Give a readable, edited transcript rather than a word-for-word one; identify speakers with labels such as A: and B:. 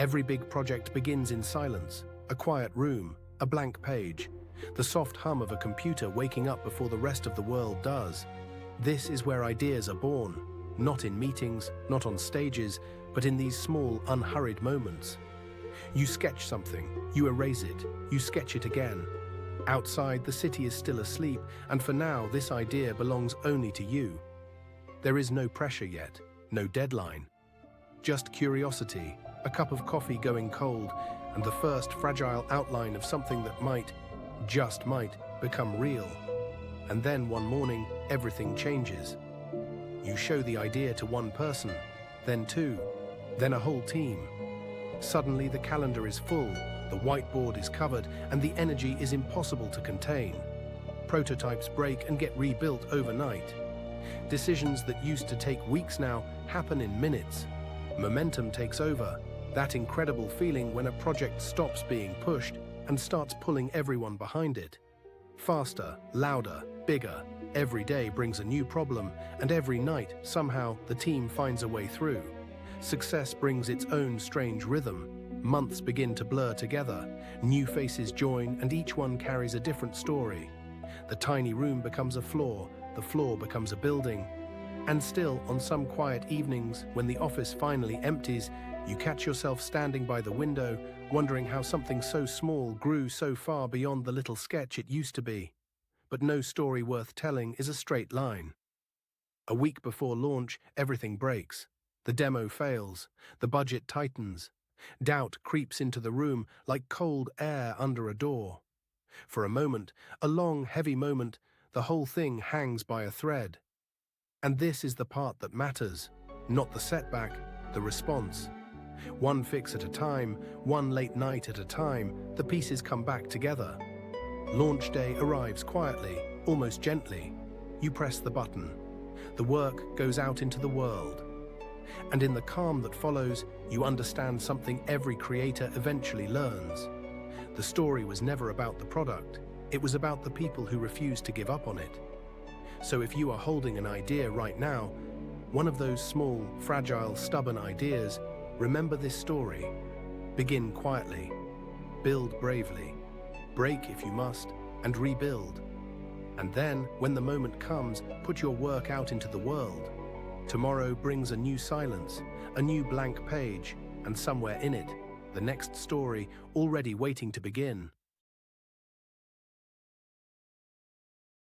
A: Every big project begins in silence, a quiet room, a blank page, the soft hum of a computer waking up before the rest of the world does. This is where ideas are born, not in meetings, not on stages, but in these small, unhurried moments. You sketch something, you erase it, you sketch it again. Outside, the city is still asleep, and for now, this idea belongs only to you. There is no pressure yet, no deadline. Just curiosity, a cup of coffee going cold, and the first fragile outline of something that might, just might, become real. And then one morning, everything changes. You show the idea to one person, then two, then a whole team. Suddenly the calendar is full, the whiteboard is covered, and the energy is impossible to contain. Prototypes break and get rebuilt overnight. Decisions that used to take weeks now happen in minutes. Momentum takes over, that incredible feeling when a project stops being pushed and starts pulling everyone behind it. Faster, louder, bigger, every day brings a new problem, and every night, somehow, the team finds a way through. Success brings its own strange rhythm. Months begin to blur together, new faces join, and each one carries a different story. The tiny room becomes a floor, the floor becomes a building. And still, on some quiet evenings, when the office finally empties, you catch yourself standing by the window, wondering how something so small grew so far beyond the little sketch it used to be. But no story worth telling is a straight line. A week before launch, everything breaks. The demo fails, the budget tightens. Doubt creeps into the room like cold air under a door. For a moment, a long, heavy moment, the whole thing hangs by a thread. And this is the part that matters, not the setback, the response. One fix at a time, one late night at a time, the pieces come back together. Launch day arrives quietly, almost gently. You press the button. The work goes out into the world. And in the calm that follows, you understand something every creator eventually learns. The story was never about the product. It was about the people who refused to give up on it. So if you are holding an idea right now, one of those small, fragile, stubborn ideas, remember this story. Begin quietly. Build bravely. Break if you must, and rebuild. And then, when the moment comes, put your work out into the world. Tomorrow brings a new silence, a new blank page, and somewhere in it, the next story already waiting to begin.